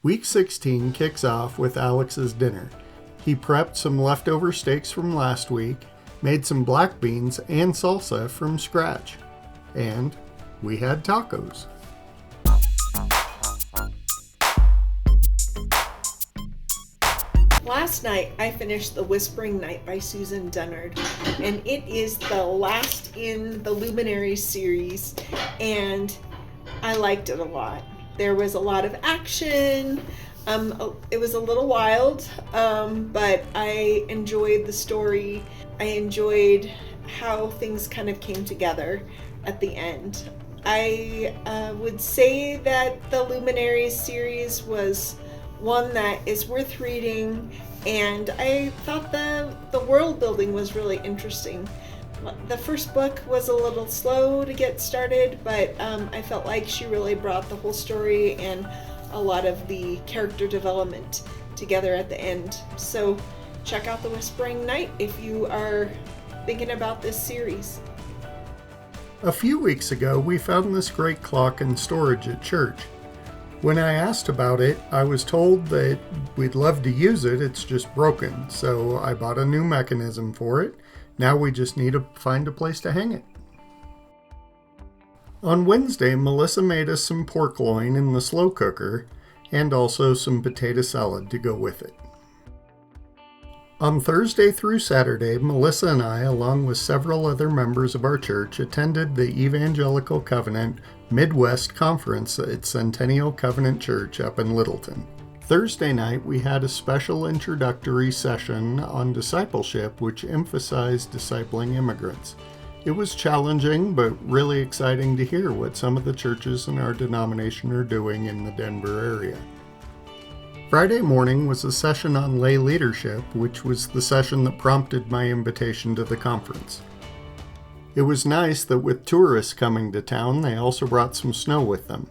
Week 16 kicks off with Alex's dinner. He prepped some leftover steaks from last week, made some black beans and salsa from scratch, and we had tacos. Last night, I finished The Whispering Night by Susan Dennard, and it is the last in the Luminaries series, and I liked it a lot. There was a lot of action. It was a little wild, but I enjoyed the story. I enjoyed how things kind of came together at the end. I would say that the Luminaries series was one that is worth reading, and I thought the world building was really interesting. The first book was a little slow to get started, but I felt like she really brought the whole story and a lot of the character development together at the end. So check out The Whispering Night if you are thinking about this series. A few weeks ago, we found this great clock in storage at church. When I asked about it, I was told that we'd love to use it, it's just broken. So I bought a new mechanism for it. Now we just need to find a place to hang it. On Wednesday, Melissa made us some pork loin in the slow cooker and also some potato salad to go with it. On Thursday through Saturday, Melissa and I, along with several other members of our church, attended the Evangelical Covenant Midwest Conference at Centennial Covenant Church up in Littleton. Thursday night, we had a special introductory session on discipleship, which emphasized discipling immigrants. It was challenging, but really exciting to hear what some of the churches in our denomination are doing in the Denver area. Friday morning was a session on lay leadership, which was the session that prompted my invitation to the conference. It was nice that with tourists coming to town, they also brought some snow with them.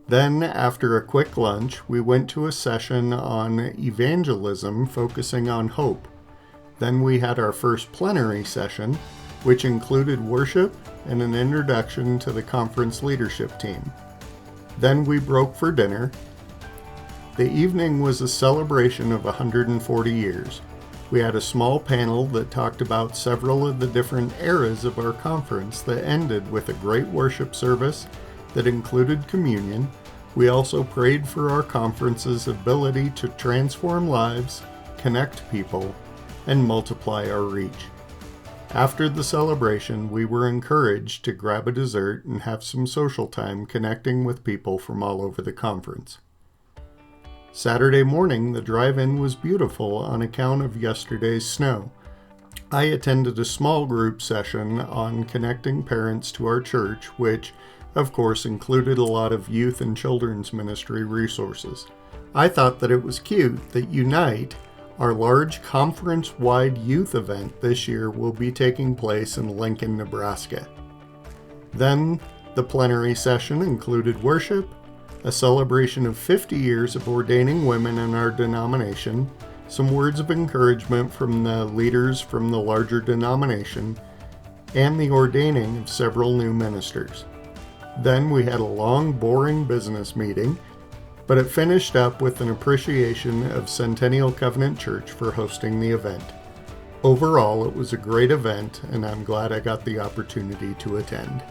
Then, after a quick lunch, we went to a session on evangelism focusing on hope. Then we had our first plenary session, which included worship and an introduction to the conference leadership team. Then we broke for dinner. The evening was a celebration of 140 years. We had a small panel that talked about several of the different eras of our conference that ended with a great worship service that included communion. We also prayed for our conference's ability to transform lives, connect people, and multiply our reach. After the celebration, we were encouraged to grab a dessert and have some social time connecting with people from all over the conference. Saturday morning, the drive-in was beautiful on account of yesterday's snow. I attended a small group session on connecting parents to our church, which, of course, included a lot of youth and children's ministry resources. I thought that it was cute that Unite, our large conference-wide youth event this year, will be taking place in Lincoln, Nebraska. Then, the plenary session included worship, a celebration of 50 years of ordaining women in our denomination, some words of encouragement from the leaders from the larger denomination, and the ordaining of several new ministers. Then we had a long, boring business meeting, but it finished up with an appreciation of Centennial Covenant Church for hosting the event. Overall, it was a great event, and I'm glad I got the opportunity to attend.